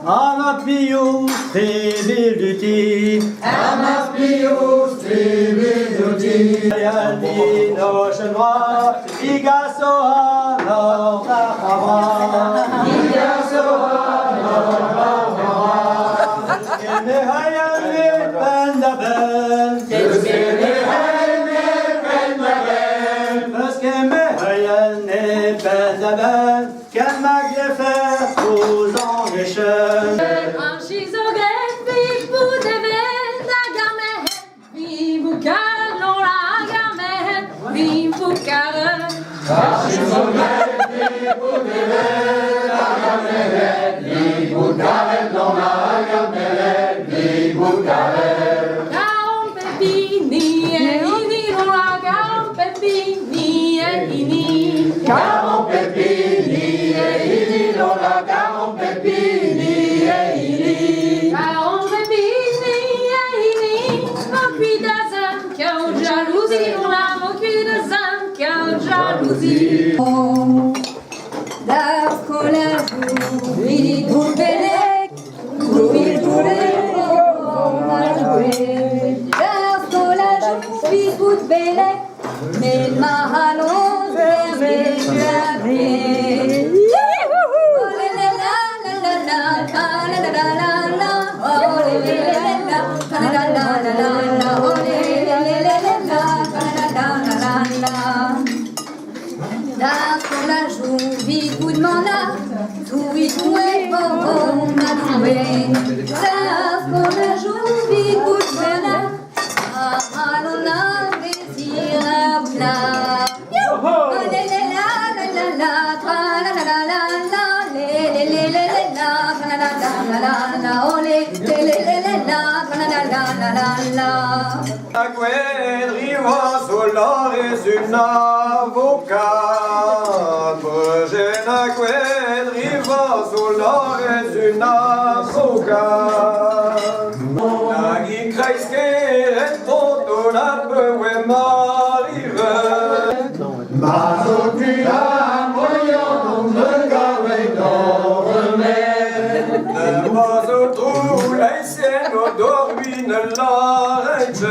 Amapius triviluti, Amapius triviluti, Yaldino chenois, Picasso à l'or Picasso à l'or Kemme hayalni bendabel, Kemme hayalni bendabel, Kemmak yefer kuzan geçen. Das colégio e do Belém, do Belém, das colégio e do Belém, mais mahalon Das colégio e do mana, tu e tu é bom, madoué. Das colégio e do mana, alona désirable. Agüedriva solaris una vocat, Progena agüedriva solaris una vocat. Nagi kreisque et toto la peue marive. Mazotula moyon me gawe dorme Ne pas autour laïcienne d'orvine l'arrête.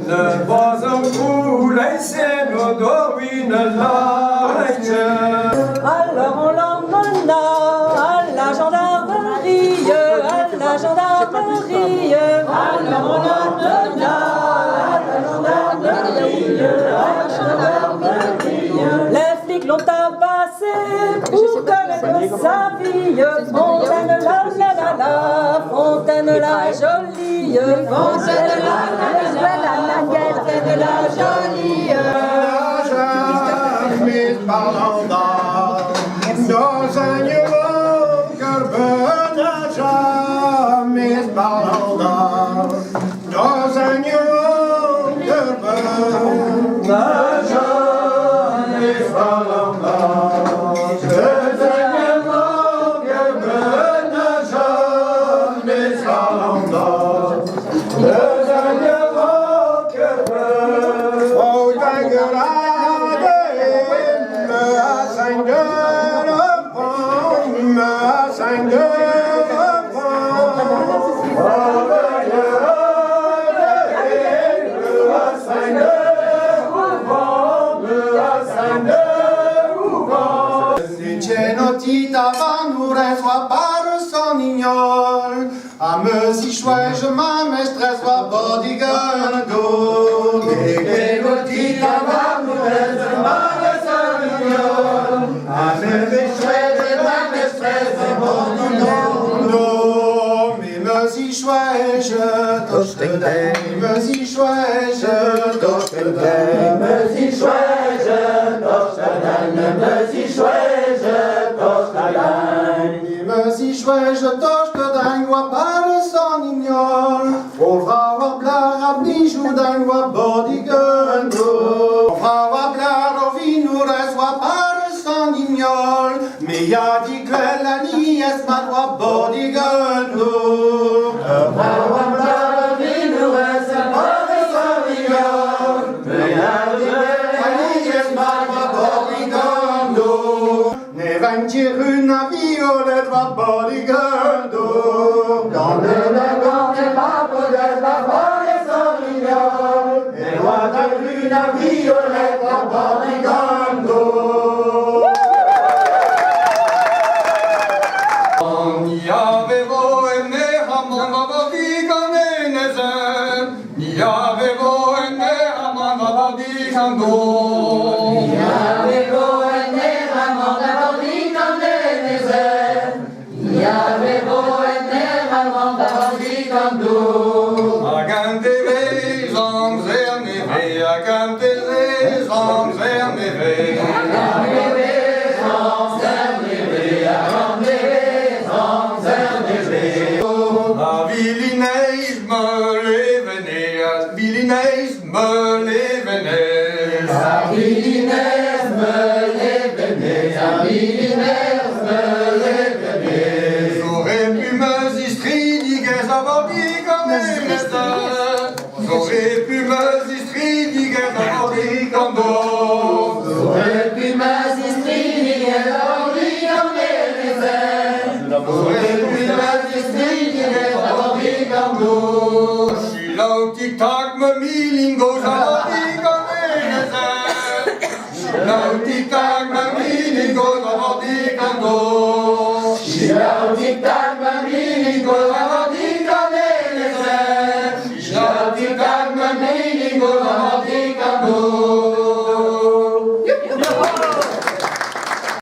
Ne pas autour laïcienne d'orvine l'arrête. Alors on l'emmena à la gendarmerie, à la gendarmerie. Alors on l'emmena à la gendarmerie, à la gendarmerie. Les flics l'ont tabassé pour connaître sa fille. Fontaine la la la la, Fontaine la jolie, Fontaine la jolie. Mis parlanda Nos agneaux Carbenaja Mis parlanda Nos agneaux Carbenaja Mis parlanda Nos agneaux Carbenaja Mis parlanda Nos agneaux Carbenaja Oh, Dangara Soit par son ignol, à me si chouette, je m'amestrerai, soit bodyguard go. Et petit amour, je m'amestrerai son ignol, à me si chouette, je m'amestrerai, bodyguard go. Mais me si chouette, je touche te donne, me si chouette, je touche te donne, me si chouette, je touche te donne, me si chouette, je touche te donne. Me si chouette, je touche que d'un voix par son ignol. On va voir blar à bijou d'un voix bodyguard. On va voir blar au vin nous reçoit par son ignol. Mais y'a dit que la nièce m'a voix bodyguard. On va voir blar au vin nous reçoit par son ignol. Mais y'a una violetta barricando. Ni avevo e ne amava di canenese, ni avevo e ne amava di cando. Ni avevo e ne amava di canenese, ni avevo e ne amava di cando. A cantere songs e neve, a cantere songs e neve. A Villiers me leveneer, Villiers me leveneer. A Villiers me leveneer, a Villiers me leveneer. J'aurais pu me distridiger avant d'y connaître. J'aurais pu me distridiger avant d'y connaître. J'aurais pu me distribuer avant d'y connaître. J'aurais pu me distridiger avant d'y connaître. Je suis là au tic-tac, me milingo, avant d'y connaître. Je suis là au tic-tac, me milingo, avant d'y connaître. Je suis là au tic-tac, ma vie, Nicolas,